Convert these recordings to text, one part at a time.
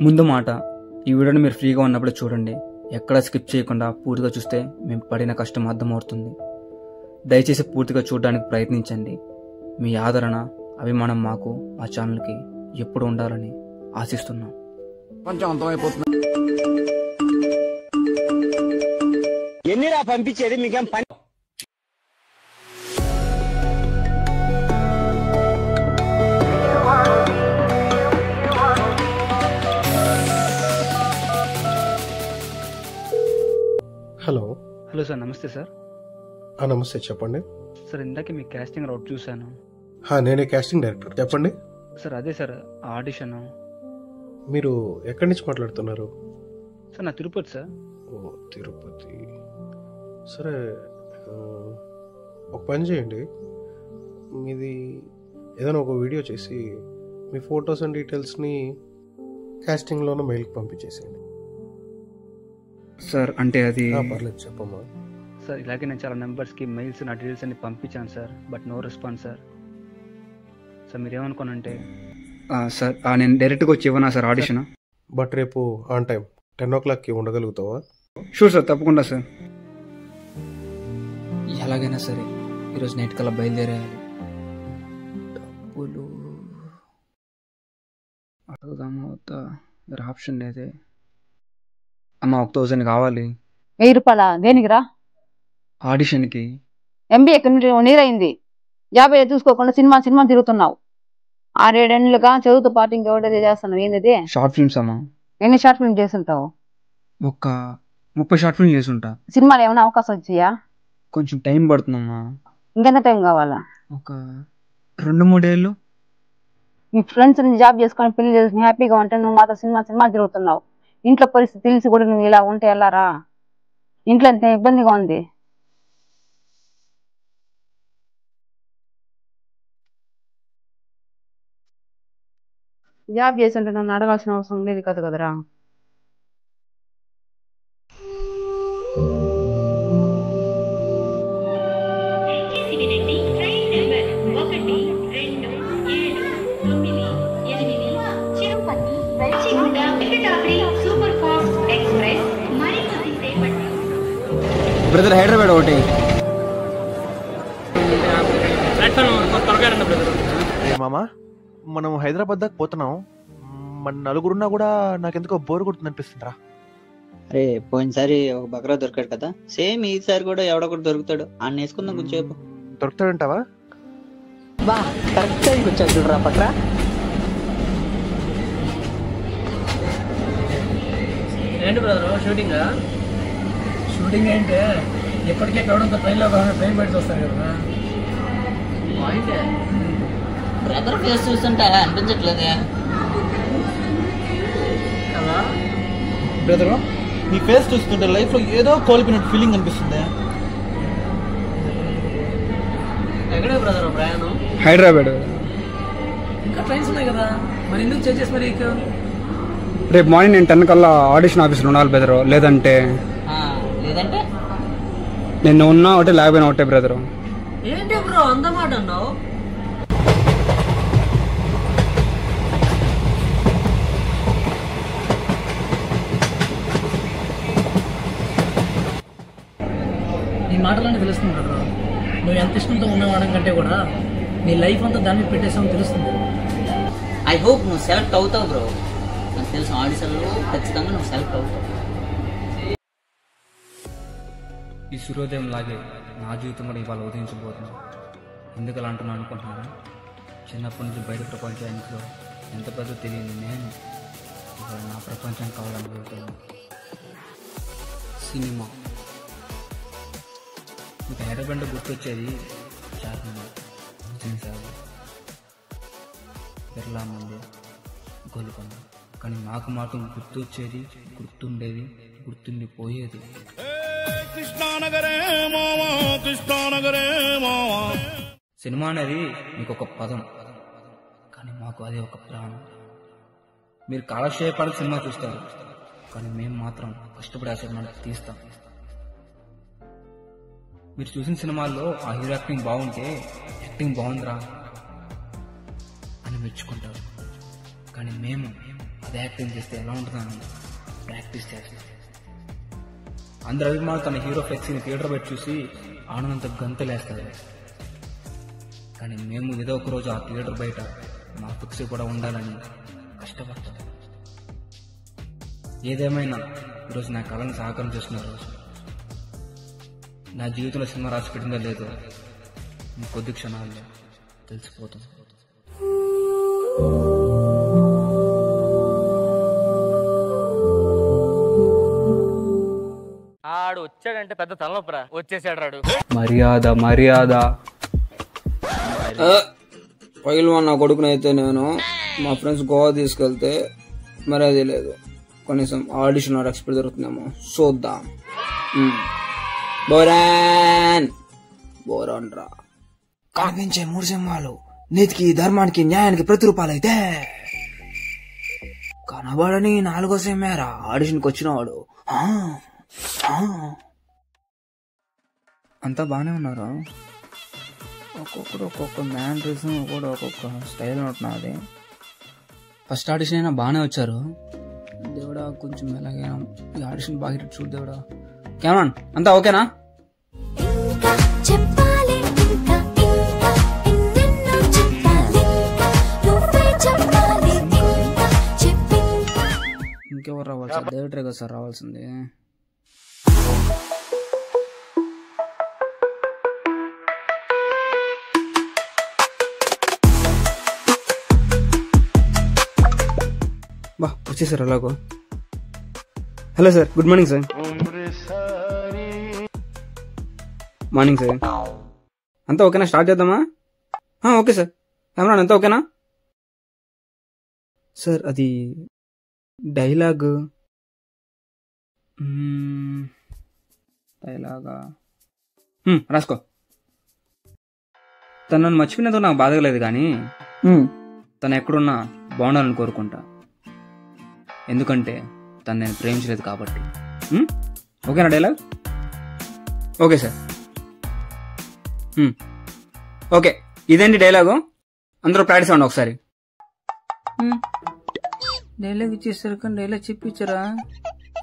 ముందు మాట, ఈ వీడియోని మీరు ఫ్రీగా ఉన్నప్పుడు చూడండి. ఎక్కడ స్కిప్ చేయకుండా పూర్తిగా చూస్తే మేము పడిన కష్టం అర్థమవుతుంది. దయచేసి పూర్తిగా చూడడానికి ప్రయత్నించండి. మీ ఆదరణ, అభిమానం మాకు, మా ఛానల్కి ఎప్పుడు ఉండాలని ఆశిస్తున్నాం. కొంచెం అంతమైపోతుంది. ఎన్నిరా పంపించేది, మీకేం పని? హలో హలో సార్, నమస్తే సార్. నమస్తే, చెప్పండి సార్, ఇందాక మీ కాస్టింగ్ రౌట్ చూశాను. నేనే కాస్టింగ్ డైరెక్టర్, చెప్పండి సార్. అదే సార్, ఆడిషన్. మీరు ఎక్కడి నుంచి మాట్లాడుతున్నారు? సార్, నా తిరుపతి సార్. ఓ, తిరుపతి. సరే, ఒక పని చేయండి, మీది ఏదైనా ఒక వీడియో చేసి మీ ఫొటోస్ అండ్ డీటెయిల్స్ని కాస్టింగ్లోనే మెయిల్కి పంపించేసేయండి. సార్, అంటే అది పర్లేదు, చెప్పమ్మా. సార్, ఇలాగే నేను చాలా నెంబర్స్కి మెయిల్స్, నా డీటెయిల్స్ అన్ని పంపించాను sir, but no response sir. Sir, మీరేమనుకోనంటే సార్, నేను డైరెక్ట్గా వచ్చి ఇవ్వనా సార్ ఆడిషన్? బట్ రేపు ఆన్ టైం 10 o'clockకి ఉండగలుగుతావా? షూర్ సార్, తప్పకుండా సార్. ఎలాగైనా సరే ఈరోజు నైట్ కల్లా బయలుదేరేయాలి. డబ్బులు అడుగుదామా వద్దా? వేరే ఆప్షన్ లేదే. అమ్మ, 1000 కావాలి. 1000 రూపాయల దేనికిరా? ఆడిషన్కి. ఎంబీఏ నీరైంది, జాబ్ చూసుకోకుండా సినిమా తిరుగుతున్నావు. 6-7 ఏళ్ళుగా చదువుతో పాటు ఇంకెవడో చేస్తున్నావు. ఏంది షార్ట్ ఫిల్మ్స్ అమ్మా. ఎన్ని షార్ట్ ఫిల్మ్ చేస్తుంటావు? ఒక 30 షార్ట్ ఫిల్మ్ చేసుంటా. సినిమాలు ఏమైనా అవకాశం వచ్చాయా? కొంచెం టైం పడుతుందమ్మా. ఇంకెంత టైం కావాలా? ఒక 2-3 ఏళ్ళు. మీ ఫ్రెండ్స్ నుంచి జాబ్ చేసుకొని పెళ్లి చేసుకుని హ్యాపీగా ఉంటే నువ్వు మాత్రం సినిమా తిరుగుతున్నావు. ఇంట్లో పరిస్థితి తెలిసి కూడా నువ్వు ఇలా ఉంటే వెళ్ళారా? ఇంట్లో ఎంత ఇబ్బందిగా ఉంది. జాబ్ చేస్తుంటే నన్ను అడగాల్సిన అవసరం లేదు కదా కదరా. బ్రదర్, హైదరాబాద్ ఒకటి. మామా, మనం హైదరాబాద్ దాకా పోతున్నాం. మన నలుగురున్నా కూడా నాకెందుకో బోర్ కొడుతుంది అనిపిస్తుందిరా. అరే, పోయినసారి ఒక బకరా దొరికాడు కదా, సేమ్ ఈసారి కూడా ఎవడొకటి దొరుకుతాడు. ఆయన వేసుకుందాం కొంచెంసేపు. దొరుకుతాడంటావా? బా, కరెక్ట్ టైంకి వచ్చాడు చూడరా పట్రా. ఏంటి బ్రదర్, షూటింగ్ ఏంటి? ఎప్పటికే కావడంతో ట్రైన్ బయటకు వస్తారు కదా. బ్రదర్ ఫేస్ చూస్తుంటే అనిపించట్లేదే కదా. బ్రదర్, నీ ఫేస్ చూస్తుంటే లైఫ్ లో ఏదో కోల్పోయినట్టు ఫీలింగ్ అనిపిస్తుంది. ఎక్కడే బ్రదర్ ప్రయాణం? హైదరాబాద్. ఇంకా ట్రైన్స్ ఉన్నాయి కదా, మరి ఎందుకు చేంజ్ చేసి? మరి రేపు మార్నింగ్ నేను 10 కల్లా ఆడిషన్ ఆఫీస్లో ఉండాలి బ్రదరు. లేదంటే నేను ఉన్నా ఒకటే, లేకపోయినా ఒకటే బ్రదరు. ఏంటి బ్రో అందమాట అన్నావు? నీ మాటలోనే తెలుస్తుంది బ్రదరు, నువ్వు ఎంత ఇష్టంతో ఉన్నవాడం కంటే కూడా నీ లైఫ్ అంతా దాన్ని పెట్టేసామని తెలుస్తుంది. ఐ హోప్ నువ్వు సెలెక్ట్ అవుతావు బ్రో. నాకు తెలుసు ఆడిషన్లో ఖచ్చితంగా నువ్వు సెలెక్ట్ అవుతావు. ఈ సూర్యోదయం లాగే నా జీవితం కూడా ఇవాళ ఉదయించబోతుంది. ఎందుకు అలా అంటున్నాను అనుకుంటున్నాను? చిన్నప్పటి నుంచి బయట ప్రపంచానికి ఎంత పెద్ద తెలియని నేను ఇవాళ నా ప్రపంచం కావాలనుకుంటున్నాను. సినిమా. మీకు హైదరాబాద్ గుర్తొచ్చేది చార్మినార్, బిర్లా మందిర్, గోల్కొండ. కానీ నాకు మాత్రం గుర్తొచ్చేది, గుర్తుండేది, గుర్తుండిపోయేది సినిమా అనేది మీకు ఒక పదం, కానీ మాకు అది ఒక ప్రాణం. మీరు కాలక్షేపాలకు సినిమా చూస్తారు, కానీ మేము మాత్రం కష్టపడి ఆ సినిమాని తీస్తాం. మీరు చూసిన సినిమాల్లో ఆ హీరో యాక్టింగ్ బాగుంటే యాక్టింగ్ బాగుందిరా అని మెచ్చుకుంటారు. కానీ మేము అదే యాక్టింగ్ చేస్తే ఎలా ఉంటుందని ప్రాక్టీస్ చేస్తాం. అందరు అభిమానులు తన హీరో ఫ్లెక్సీని థియేటర్ బయట చూసి ఆనందంతో గంతులేస్తారు. కానీ మేము ఏదో ఒక రోజు ఆ థియేటర్ బయట మా ఫ్లెక్సీ కూడా ఉండాలని కష్టపడతాం. ఏదేమైనా ఈరోజు నా కళను సాకారం చేస్తున్న రోజు. నా జీవితంలో సినిమా రాసి పెట్టిందో లేదో కొద్ది క్షణాల్లో తెలిసిపోతుంది. ఆడు వచ్చాడంటే పెద్ద తలనొప్పరా. వచ్చేసాడు రాడు. మర్యాద మర్యాద. పైల్వాన్ నా కొడుకునైతే నేను మా ఫ్రెండ్స్ గోవా తీసుకెళ్తే మర్యాద లేదు. కనీసం ఆడిషన్ ఎక్స్పెక్ట్ జరుగుతుందేమో చూద్దాం. బోరాన్ రా. కనిపించే 3 సింహాలు నీతికి, ధర్మానికి, న్యాయానికి ప్రతిరూపాలైతే కనబడని 4వ సింహేరా ఆడిషన్కి వచ్చినవాడు. అంతా బాగానే ఉన్నారు. ఒక్కొక్కడు ఒక్కొక్క మ్యానరిజం, ఒక్కొక్క స్టైల్ ఉంటున్నది. ఫస్ట్ ఆడిషన్ అయినా బాగానే వచ్చారు. దేవుడా కొంచెం ఎలాగైనా ఈ ఆడిషన్ బాగా చూడు దేవుడా. కెమెరాన్ అంతా ఓకేనా? ఇంకెవరు రావాలి సార్? డైరెక్టరే కదా సార్ రావాల్సింది. బా వచ్చేసారు అలాగో. Hello sir, good morning sir. Morning sir. అంతా ఓకేనా? స్టార్ట్ చేద్దామా? Okay sir. కెమెరా అంతా ఓకేనా సార్? అది డైలాగా రాసుకో. తను నన్ను మర్చిపోయినందుకు నాకు బాధగా లేదు, కానీ తను ఎక్కడున్నా బాగుండాలని కోరుకుంటా. ఎందుకంటే తను నేను ప్రేమించలేదు కాబట్టి. ఓకేనా డైలాగ్? Okay sir. ఓకే, ఇదేంటి డైలాగు? అందరూ ప్రాక్టీస్ అవ్వండి ఒకసారి. డైలాగ్ ఇచ్చేసారు కానీ డైలాగ్ చెప్పించరా?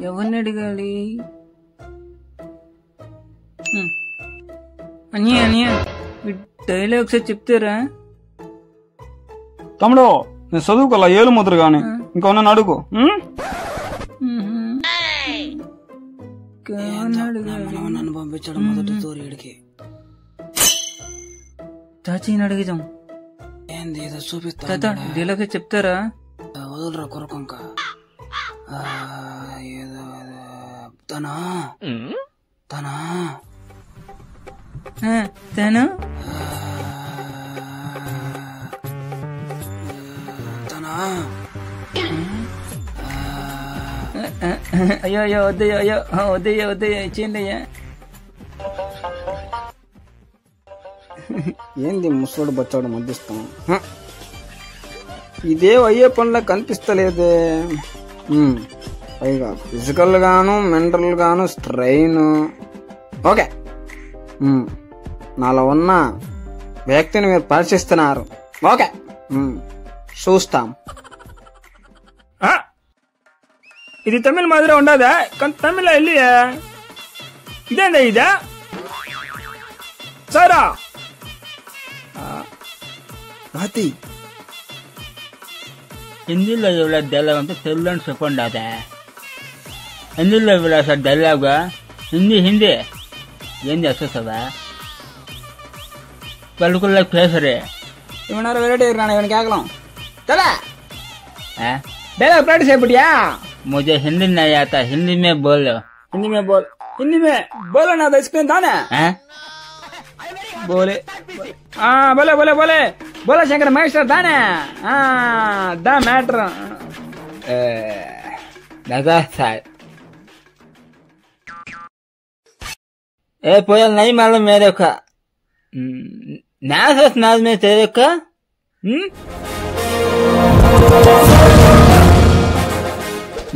ఎవరిని అడగాలి? అనియా అనియా డైలాగ్ ఒకసారి చెప్తారా? తమ్ముడు నేను చదువుకోలే, ఏలు ముద్ర కానీ ఇంకా ఉన్నాను అడుగు. నన్ను పంపించాడు మొదటి తోరేడికి. చాచీని అడిగిదాం. ఏంది ఏదో చూపిస్తా. డైలాగ్ చెప్తారా? వదలరా కొరకంక. ఏదో తనా తనా తను తనా. అయ్యో అయ్యో వద్దయ్యో, అయ్యో వద్దయ్యో వద్దయ్యో ఇచ్చేయండి అయ్యా. ఏంది ముసలోడు బచ్చాడు మధ్యస్థం? ఇదే అయ్యే పనులా కనిపిస్తలేదే. పైగా ఫిజికల్ గాను మెంటల్ గాను స్ట్రెయిన్. ఓకే, నాలో ఉన్న వ్యక్తిని మీరు పరిశీలిస్తున్నారు. ఓకే, చూస్తాం. ఇది తమిళ మాదిరి ఉండదా? తమిళ వెళ్ళియా? ఇదేందా ఇదా సారా? రాతి హిందీలో ఇవ్వలే డైలాగ్ అంటే తెలుగులో చెప్పండి. అదే హిందీలో ఇవ్వలే సార్ డైలాగ్. హిందీ హిందీ ఏం చేస్తావా? పలుకుల్లో పేసరే ఏమన్నారు? వెరైటీ రానా ఇవన్నీ కేకలం చలా. డైలాగ్ प्रैक्टिस है बढ़िया. मुझे हिंदी नहीं आता, हिंदी में बोलो. हिंदी में बोल, हिंदी में बोलो ना. तो इसमें था ना बोले. बोले बोले बोले बोला शंकर मास्टर था ना. द मैटर लगा था. ए पोयल नहीं मालूम मेरे का. नाज नाज में तेरे का.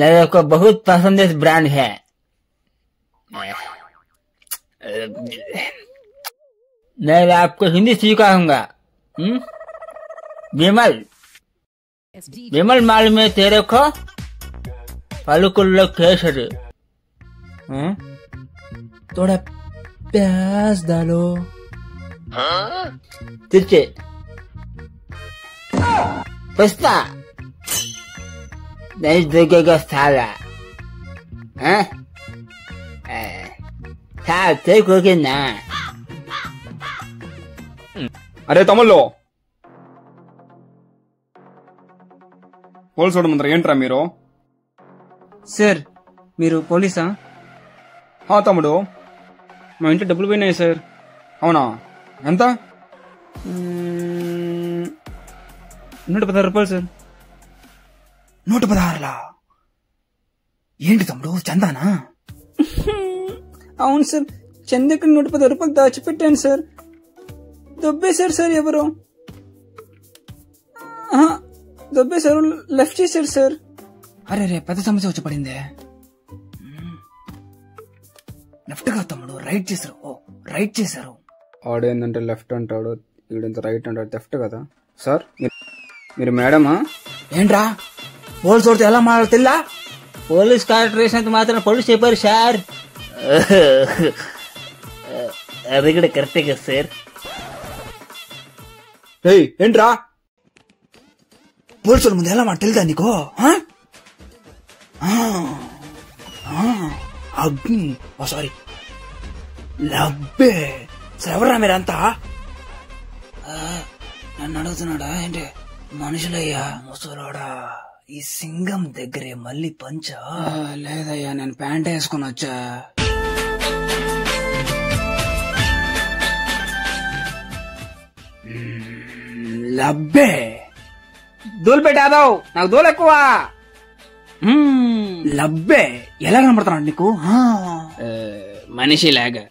मेरे को बहुत पसंदीदा ब्रांड है. मैं आपको हिंदी सिखाऊंगा. विमल विमल माल में तेरे को पलकुल्लो केसरी थोड़ा प्याज डालो तिरछे पस्ता नहीं देखेगा साला तेरे ना అరే తమ్ముళ్ళు పోలీసు వాడు ముందర ఏంట్రా మీరు? సార్ మీరు పోలీసా? తమ్ముడు మా ఇంట్లో డబ్బులు పోయినాయి సార్. అవునా? ఎంత? 116 రూపాయలు సార్. 116లా? ఏంటి తమ్ముడు చందానా? అవును సార్, చందకి 116 రూపాయలు దాచిపెట్టాను సార్. దొబ్బేశారు సార్ ఎవరు? దొబ్బేశారు, లెఫ్ట్ చేశారు సార్. అరే రే పెద్ద సమస్య వచ్చి పడిందే. లెఫ్ట్ గా తమ్ముడు రైట్ చేశారు. రైట్ చేశారు. ఆడేందంటే లెఫ్ట్ అంటాడు, ఈడంత రైట్ అంటాడు. లెఫ్ట్ కదా సార్? మీరు మేడమా? ఏంట్రా పోలీసు వాడితో ఎలా మాట్లాడాలి తెల్లా? పోలీస్ క్యారెక్టర్ వేసినంత మాత్రం పోలీస్ చెప్పారు సార్. అది కూడా కరెక్టే కదా సార్. ఏంట్రా పోలీసుల ముందు ఎలా మాట తెలుదా నీకు? అగ్ని సారీ లబ్బే సార్. ఎవరా మీరంతా? నన్ను అడుగుతున్నాడా ఏంటి? మనుషులయ్యా ముసలోడా. ఈ సింగం దగ్గరే మళ్ళీ పంచా? లేదయ్యా, నేను ప్యాంట్ వేసుకుని వచ్చా. లబ్బే దూలు పెట్టాదావు, నాకు దూలు ఎక్కువ. లబ్బే ఎలా కనబడుతున్నాడు నీకు? మనిషిలాగా.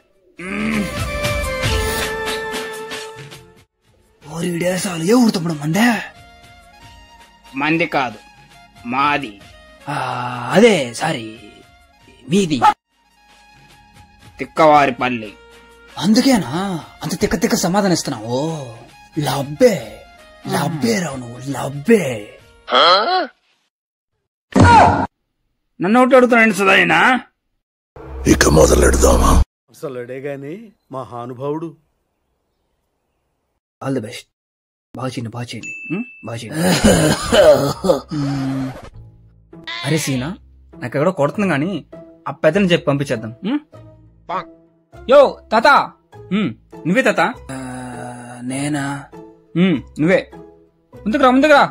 ఓరిడేసాలు ఏ ఊరు తమ్ముడు? మందే? మంది కాదు, మాది. అదే సారీ, మీది. తిక్కవారిపల్లి. అందుకేనా అంత తిక్క తిక్క సమాధానం ఇస్తున్నావు? లబ్బే లబ్బే రావు నువ్వు, లబ్బే. నన్ను ఒకటి అడుగుతున్నాను సదాయినా. ఇక మొదలెడదామా? అసలుడే గాని మహానుభావుడు. All the best. బాగా చేయండి, బాగా చేయండి, బాగా చేయండి. అరే సీనా, నాకు ఎక్కడో కొడుతుంది గాని ఆ పెద్దని చెప్పి పంపించేద్దాం. యో తాత. నువ్వే తాత? నేనా? నువ్వే. ముందుకురా ముందుకురా.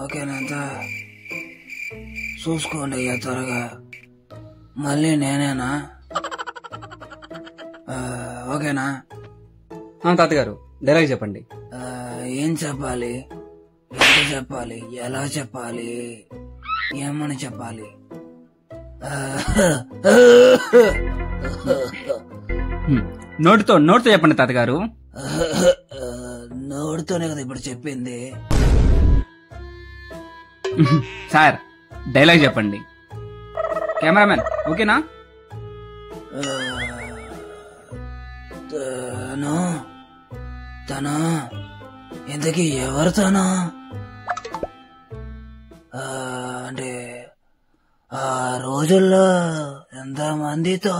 ఓకేనంత చూసుకోండి అయ్యా త్వరగా. మళ్ళీ నేనేనా? ఓకేనా? తాతగారు డైలాగ్ చెప్పండి. ఏం చెప్పాలి? ఎంత చెప్పాలి? ఎలా చెప్పాలి? ఏమని చెప్పాలి? నోటితో చెప్పండి తాతగారు. నోటితోనే కదా ఇప్పుడు చెప్పింది. సార్ డైలాగ్ చెప్పండి. కెమెరామెన్ ఓకేనా? తను ఇంతకీ ఎవరు తను? అంటే ఆ రోజుల్లో ఎంత మందితో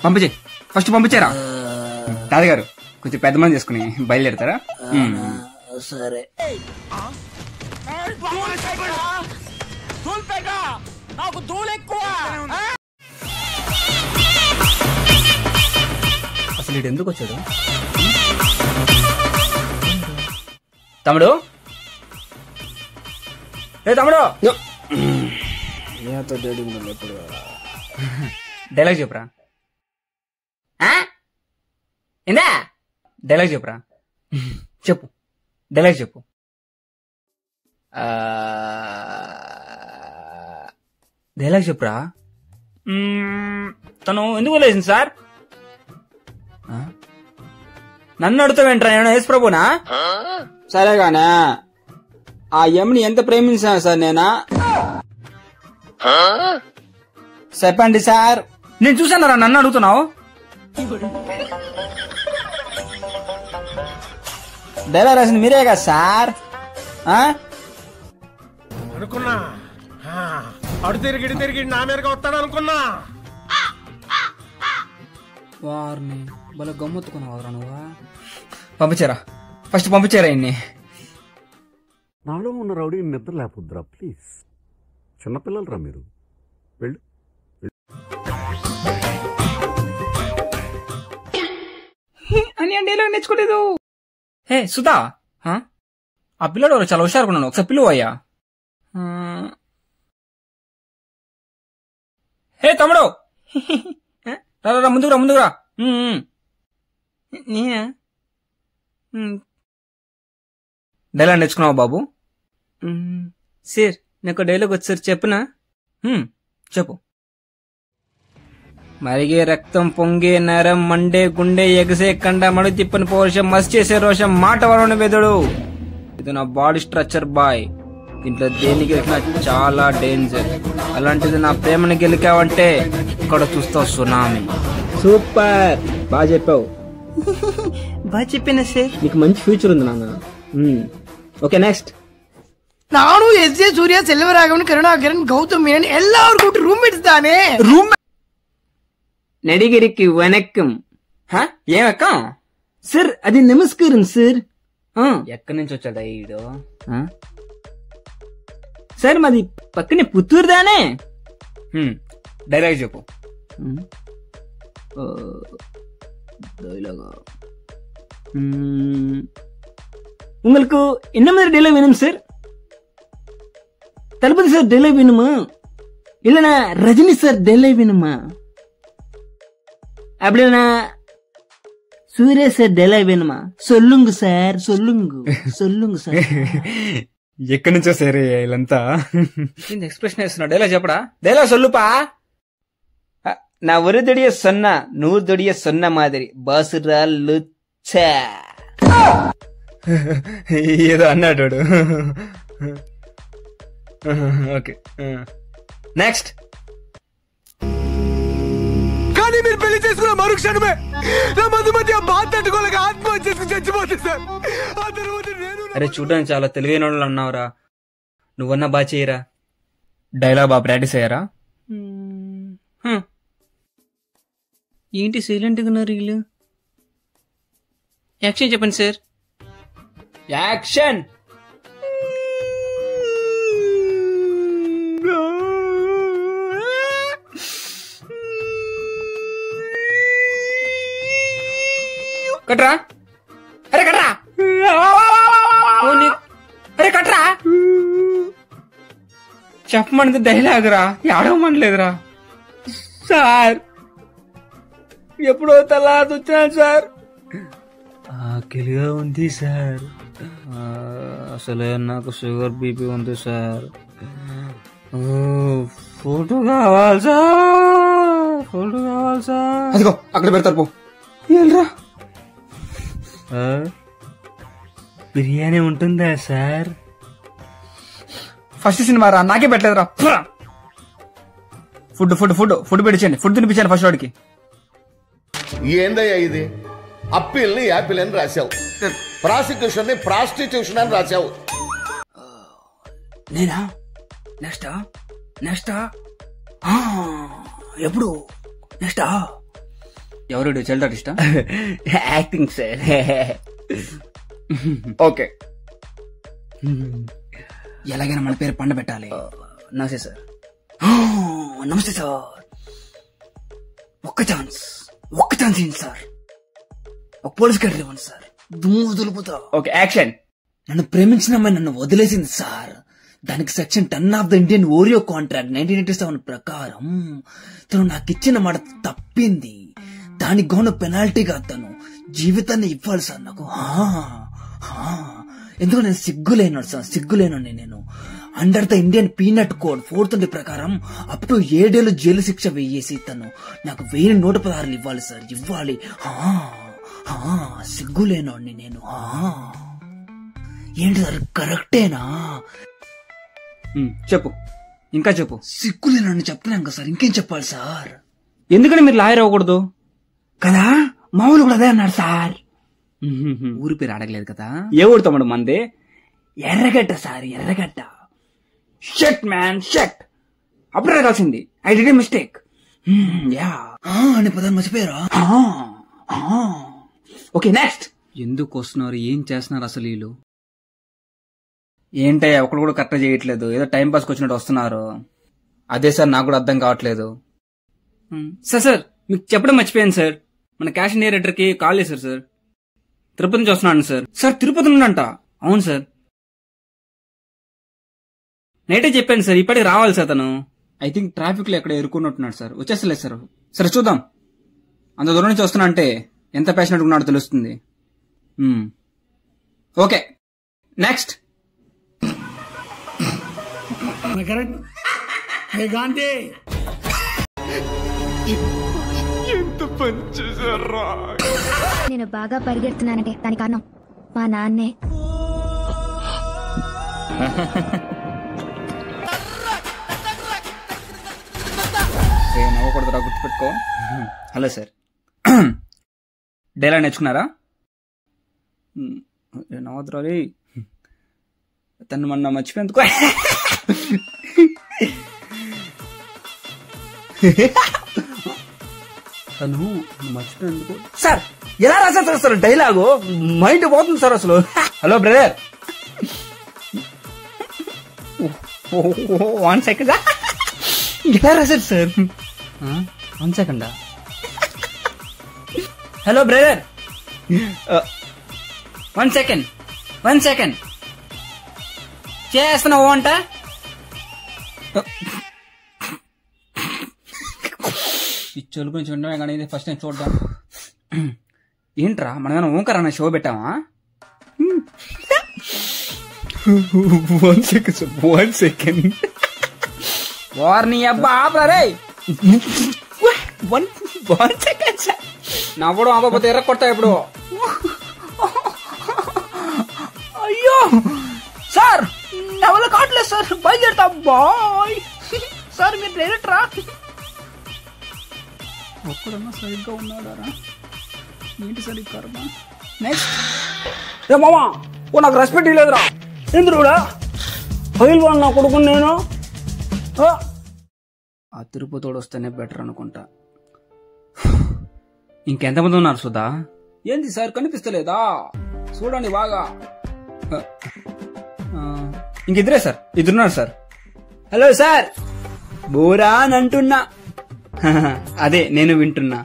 పంపించే, ఫస్ట్ పంపించారా? తాతగారు కొంచెం పెద్ద మంది చేసుకుని బయలుదేరతారా? సరే. నాకు దూలు ఎక్కువ. అసలు ఇటు ఎందుకు వచ్చాడు? తమ్ముడు, ఏ తమ్ముడు, డైలాగ్ చెప్పురా. ఇందా డైలాగ్ చెప్పురా. చెప్పు, డైలాగ్ చెప్పు. డైలాగ్ చెప్పురా. తను ఎందుకు లేచింది సార్? నన్ను అడుగుతావేంట్రా? నేను యేసు ప్రభునా? సరేగానే ఆ యమ్ని ఎంత ప్రేమించాను సార్ నేనా? చెప్పండి సార్. నేను చూసాను రా, నన్ను అడుగుతున్నావు. డైలాగ్ రాసింది మీరే కదా సార్? అనుకున్నా అడు తిరిగి నా మీదగా వస్తాడు అనుకున్నా. వారిని భలే గమ్ముత్తుకున్నావురా నువ్వా. పంపించారా, ఫస్ట్ పంపించారా ఇన్ని. నాలో ఉన్న రౌడీ నిద్ర లేకపోద్దురా ప్లీజ్. చిన్నపిల్లలు రా మీరు, వెళ్ళు. అని డైలాగ్ నేర్చుకోలేదు. హే సుధా, ఆ పిల్లడు చాలా హుషారుకున్నాను, ఒకసారి పిలువు అయ్యా. హే తమ్ముడు, రా ముందుకురా. డైలాగ్ నేర్చుకున్నావా బాబు? సార్ నాకు డైలాగ్ వచ్చారు చెప్పునా? చెప్పు. మరిగే రక్తం పొంగే నరం మండే గుండె ఎగసే కండ మడు తిప్పని పౌరుషం మసి చేసే రోషం మాట వరణ వెదుడు. ఇది నా బాడీ స్ట్రక్చర్ బాయ్. దీంట్లో దేన్ని గెలికినా చాలా డేంజర్. అలాంటిది నా ప్రేమను గెలికావంటే ఇక్కడ చూస్తావు సునామీ. సూపర్, బాగా చెప్పావు. బాగా చెప్పిన సార్, నీకు మంచి ఫ్యూచర్ ఉంది నాన్న. Okay next. ನಾನು ಎಸ್ ಜೆ ಸೂರ್ಯ ಸೆಲ್ವರಾಘವನ್ ಕರುಣಾಕರನ್ ಗೌತಮ್ ಮೇನನ್ ಎಲ್ಲರೂ ಕೂಡಿ ರೂಮ್ ಇಡ್ತಾನೆ. రూమ్ నడిగిరికి వనక్కం. ఏమక్కం సార్ అది నమస్కారం సార్. ఎక్కడి నుంచి వచ్చాడా ఈడు? సార్ మాది పక్కనే పుత్తూరుదానే. డైలాగ్ చెప్పు. డైలాగ్ உங்களுக்கு என்ன மாதிரி டைலாக் வேணும் சார்? தளபதி சார் டைலாக் வேணுமா, இல்லனா ரஜினி சார் டைலாக் வேணுமா, அப்படின்னா சூர்யா சார் டைலாக் வேணுமா? சொல்லுங்க சார், சொல்லுங்க సార్. ఎక్కడి నుంచో సరే వీళ్ళంతా ఎక్స్ప్రెషన్ వేస్తున్నా. డైలాగ్ చెప్పడా? డైలాగ్ సొల్లుపా. నా ஒரு దొడియ సొన్న 100 దొడియ సొన్న మాదిరి బాసురా లుచ్చా. ఏదో అన్నాడు. Okay next. కానీ మీరు పెళ్లి చేసుకున్న మరుక్షణమే నా మధ్య బాధ తట్టుకోలేక ఆత్మహత్య చేసుకుని చచ్చిపోతుంది సార్. ఆ తర్వాత నేను అరే చూడడానికి చాలా తెలివైన వాళ్ళు అన్నావురా. నువ్వన్నా బాగా చేయరా. డైలాగ్ బాగా ప్రాక్టీస్ అయ్యారా? ఏంటి సైలెంట్గా ఉన్నారు వీళ్ళు? యాక్షన్ చెప్పండి సార్. యాక్షన్. కట్రా, అరే కట్రా, అరే కట్రా. చెప్పమన్నది డైలాగ్ రా, ఏడవమనలేదురా. సార్ ఎప్పుడో తలాది వచ్చాను సార్. ఆకలిగా ఉంది సార్. అసలే నాకు షుగర్ బీపీ ఉంది సార్. ఫోటో కావాలి సార్, ఫోటో కావాలి సార్. అదిగో అక్కడ పెడతారు పో. ఏంట్రా బిర్యానీ ఉంటుందా సార్? ఫస్ట్ సినిమా రా, నాకే పెట్టలేదురా. ఫుడ్ ఫుడ్ ఫుడ్ ఫుడ్ పెట్టించండి, ఫుడ్ తినిపించండి ఫస్ట్ వాడికి. ఏందయ్యా ఇది? అప్పీల్ ని యాపిల్ అని రాశావు, ప్రాసిక్యూషన్ ని ప్రాస్టిట్యూషన్ అని రాశావు. నేనా నెక్స్టా ఎప్పుడు నెక్స్టా? ఎవరు చైల్డ్ ఆర్టిస్టా? Acting sir. ఓకే ఎలాగైనా మన పేరు పండ పెట్టాలి. నమస్తే సార్. నమస్తే సార్. ఒక్క ఛాన్స్ ఏంటి సార్? ఒక పోలీస్ గడ్డ ఇవ్వండి సార్, దుమ్ము దులుపుతా. Okay action. నన్ను ప్రేమించిన అమ్మాయి నన్ను వదిలేసింది సార్. దానికి section 10 of the Indian Oreo contract 1987 ప్రకారం తను నాకు ఇచ్చిన మాట తప్పింది. దానికి గౌను పెనాల్టీగా తను జీవితాన్ని ఇవ్వాలి సార్ నాకు. ఎందుకు నేను సిగ్గులేను నేను. Under the Indian peanut code 4th ప్రకారం అప్ టు 7 ఏళ్ళు జైలు శిక్ష వేయేసి తను నాకు 1116 ఇవ్వాలి సార్, ఇవ్వాలి. సిగ్గులేనోడిని నేను. ఏంటి సార్ కరెక్టేనా? చెప్పు. ఇంకా చెప్పు. సిక్కులే నన్ను చెప్తున్నాం కదా సార్, ఇంకేం చెప్పాలి సార్? ఎందుకని మీరు లాయర్ అవ్వకూడదు కదా? మామూలు కూడా అదే అన్నాడు సార్. ఊరి పేరు అడగలేదు కదా. ఏ ఊరు తమ్ముడు మంది? Erragadda sir, Erragadda. Shut man shut. అప్పుడు రాగాల్సింది. I did a mistake. యా అని పదాన్ని మర్చిపోయారా? Okay next. ఎందుకు వస్తున్నారు, ఏం చేస్తున్నారు అసలు వీళ్ళు? ఏంటయ్యా ఒకడు కూడా కరెక్ట్ చేయట్లేదు, ఏదో టైం పాస్కి వచ్చినట్టు వస్తున్నారు. అదే సార్ నాకు కూడా అర్థం కావట్లేదు. సార్ మీకు చెప్పడం మర్చిపోయాను సార్, మన క్యాష్ కి కాల్ చేశారు సార్. తిరుపతి నుంచి వస్తున్నాను సార్. సార్ తిరుపతి నుండి అంట? అవును సార్, నైటే చెప్పాను సార్, ఇప్పటికి రావాలి సార్ తను. ఐ థింక్ ట్రాఫిక్ లో ఎక్కడ ఎరుకున్నట్టున్నాడు సార్. వచ్చేస్తలేదు సార్. సరే చూద్దాం. అంత దూరం నుంచి వస్తున్నా అంటే ఎంత ప్యాషనెట్ ఉన్నాడో తెలుస్తుంది. Okay next. నేను బాగా పరిగెడుతున్నానంటే దాని కారణం మా నాన్నే. నవ్వకూడదురా, గుర్తుపెట్టుకో. హలో సార్, డైలాగ్ నేర్చుకున్నారా? నవ్వద్దురా రే, తను మొన్న మర్చిపోయేందుకు. తను మర్చిపోయేందుకు. సార్ ఎలా రాశారు సార్ డైలాగు? మైండ్ పోతుంది సార్ అసలు. Hello brother, 1 second. ఎలా రాశారు సార్? 1 సెకండా? హలో బ్రదర్, 1 సెకండ్ చేస్తున్నావు అంట. ఈ చొలుపు నుంచి ఉండమే కానీ ఇది ఫస్ట్ టైం చూద్దాం. ఏంట్రా మనం ఓంకార్ అన్న షో పెట్టామా? 1 సెకండ్ వార్ని అబ్బా ఆపరే. 1 సెకండ్ సార్. నవ్వడం ఆపకపోతే ఎర్ర కొడతా ఇప్పుడు. అయ్యో సార్ ఎవరు కావట్లేదు సార్, బయలుదేరుతా. బాయ్ సార్, మీరు డైరెక్టరా? ఒక్కడన్నా సరిగ్గా ఉన్నాడారా? ఏంటి సార్ ఈ కర్మ? నెక్స్ట్. ఏ మామా, ఓ నాకు రెస్పెక్ట్ లేదురా. ఎందుకురా పైల్ వాళ్ళ నా కొడుకు నేను? ఆ తిరుపతోడు వస్తేనే బెటర్ అనుకుంటా. ఇంకెంతమంది ఉన్నారు సుధా? ఏంది సార్ కనిపిస్తలేదా? చూడండి బాగా. ఇంకిద్దరే సార్, ఇద్దరున్నారు సార్. హలో సార్, బోరా అని అంటున్నా. అదే నేను వింటున్నా.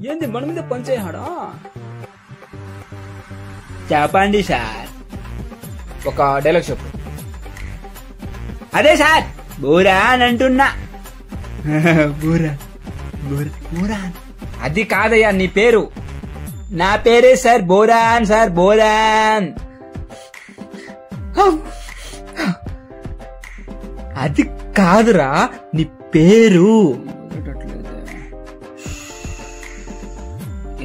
ఏంది మన మీద పనిచేయడా? చెప్పండి సార్, ఒక డైలాగ్ చెప్పు. అదే సార్, బోరా అని అంటున్నా. బోరా బోరా బోరా. అది కాదయ్యా నీ పేరు. నా పేరే సార్ బోరాన్. Sir boron. అది కాదురా నీ పేరు.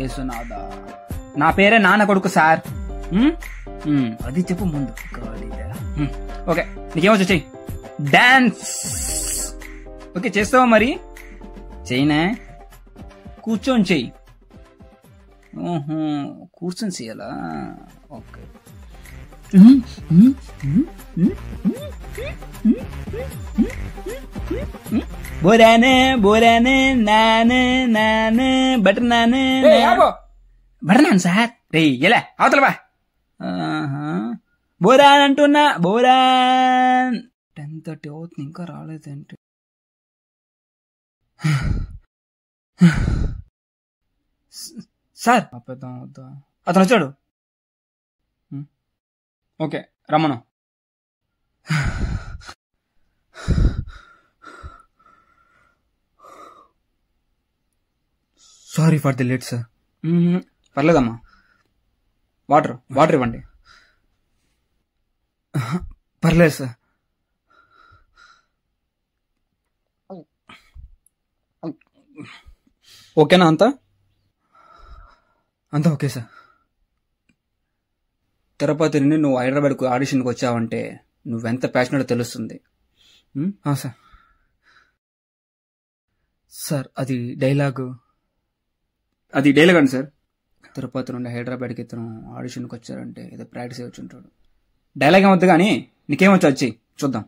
ఏసునాదా, నా పేరే నాన్న కొడుకు సార్. అది చెప్పు ముందు. ఓకే నీకేమొచ్చు చెయ్యి. డాన్స్. ఓకే చేస్తావా మరి? చెయ్యినా? కూర్చొని చెయ్యి. కూర్చొని చెయ్యాలా? ఓకే. బోరానే బోరానే నానే నానే బటర్ నానే బటర్ నాన్ సార్. రే ఎలా అవతల బా. బోరాన్ అంటున్నా. బోరాన్. 10:30 అవుతుంది ఇంకా రాలేదేంటి? సార్ అతను వచ్చాడు. ఓకే రమ్మను. Sorry for the late sir. పర్లేదమ్మా, వాటర్ ఇవ్వండి. పర్లేదు సార్. ఓకేనా? అంతా ఓకే సార్. తిరుపతి నుండి నువ్వు హైదరాబాద్కు ఆడిషన్కి వచ్చావంటే నువ్వెంత ప్యాషనెట్ తెలుస్తుంది. సార్ సార్ అది డైలాగ్ అండి సార్. తిరుపతి నుండి హైదరాబాద్కి ఇతను ఆడిషన్కి వచ్చారంటే ఏదో ప్రాక్టీస్ వచ్చి ఉంటాడు. డైలాగ్ ఏమొద్దు కానీ నీకేమొచ్చు వచ్చి చూద్దాం.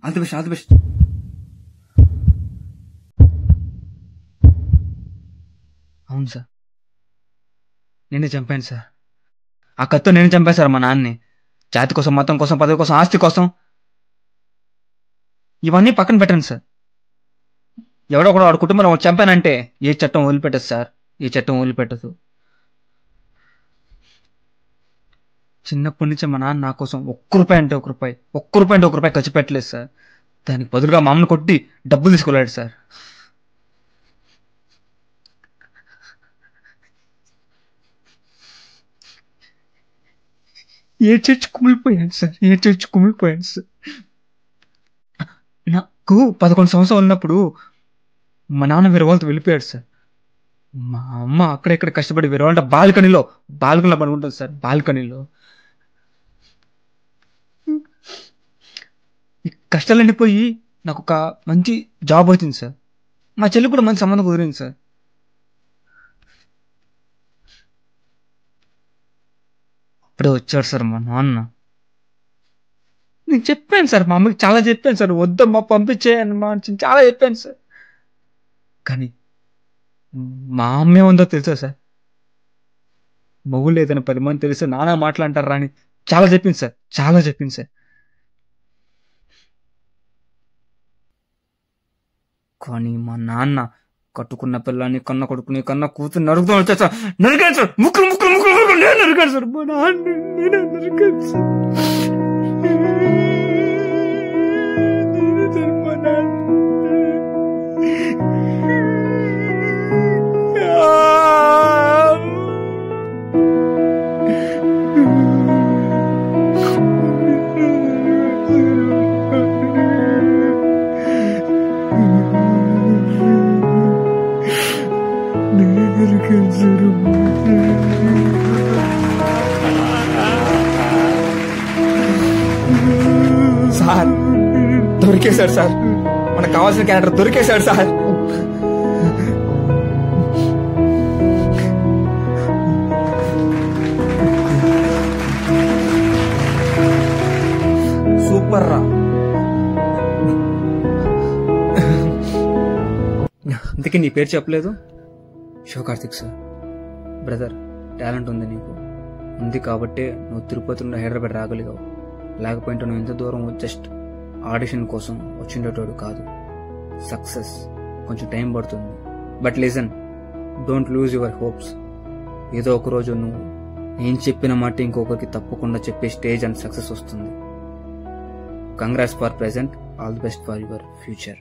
All the best. అవును సార్, నేనే చంపాను సార్. ఆ కత్తో నేను చంపాను సార్ మా నాన్నని. జాతి కోసం, మతం కోసం, పదవి కోసం, ఆస్తి కోసం. ఇవన్నీ పక్కన పెట్టండి సార్. ఎవడో కూడా వాడు కుటుంబంలో చంపానంటే ఏ చట్టం వదిలిపెట్టదు సార్, ఏ చట్టం వదిలిపెట్టదు. చిన్నప్పటి నుంచి మా నాన్న నా కోసం ఒక్క రూపాయి ఖర్చు పెట్టలేదు సార్. దానికి బదులుగా మా అమ్మని కొట్టి డబ్బులు తీసుకెళ్ళాడు సార్. ఏ చర్చి కుమిలిపోయాను సార్. నాకు 11 సంవత్సరాలు ఉన్నప్పుడు మా నాన్న వేరే వాళ్ళతో వెళ్ళిపోయాడు సార్. మా అమ్మ అక్కడెక్కడ కష్టపడి వేరే వాళ్ళ బాల్కనీలో పడుకుంటుంది సార్. బాల్కనీలో ఈ కష్టాలన్నీ పోయి నాకు ఒక మంచి జాబ్ వచ్చింది సార్. మా చెల్లి కూడా మంచి సంబంధం కుదిరింది సార్. అప్పుడే వచ్చాడు సార్ మా నాన్న. నేను చెప్పాను సార్, మా అమ్మకి చాలా చెప్పాను సార్, వద్దమ్మా పంపించేయని చాలా చెప్పాను సార్. కానీ మా అమ్మే ఉందో తెలుసా సార్, మొగుళ్ళు ఏదైనా 10 మంది తెలిస్తే నానా మాట్లాంటారా అని చాలా చెప్పింది సార్. కానీ మా నాన్న కట్టుకున్న పిల్లాన్ని, కన్న కొడుకుని, కన్న కూతురు నరుకుతూ వచ్చా సార్. నరికాను సార్, ముక్కలు నేను నరికాను సార్. మా నాన్న నేనే నరికాను సార్. సార్ దొరికేశాడు సార్, మనకు కావాల్సిన క్యారెక్టర్ దొరికేశాడు సార్. సూపర్ రా. అందుకే నీ పేరు చెప్పలేదు. శివకార్తిక్ సార్. బ్రదర్, టాలెంట్ ఉంది నీకు, ఉంది కాబట్టే నువ్వు తిరుపతి నుండి హైదరాబాద్ రాగలిగావు. లేకపోయింటే నువ్వు ఎంత దూరం జస్ట్ ఆడిషన్ కోసం వచ్చిండేటోడు కాదు. సక్సెస్ కొంచెం టైం పడుతుంది. But listen, don't lose your hopes. ఏదో ఒక రోజు నువ్వు నేను చెప్పిన మాట ఇంకొకరికి తప్పకుండా చెప్పే స్టేజ్ అండ్ సక్సెస్ వస్తుంది. Congrats for present, all the best for your future.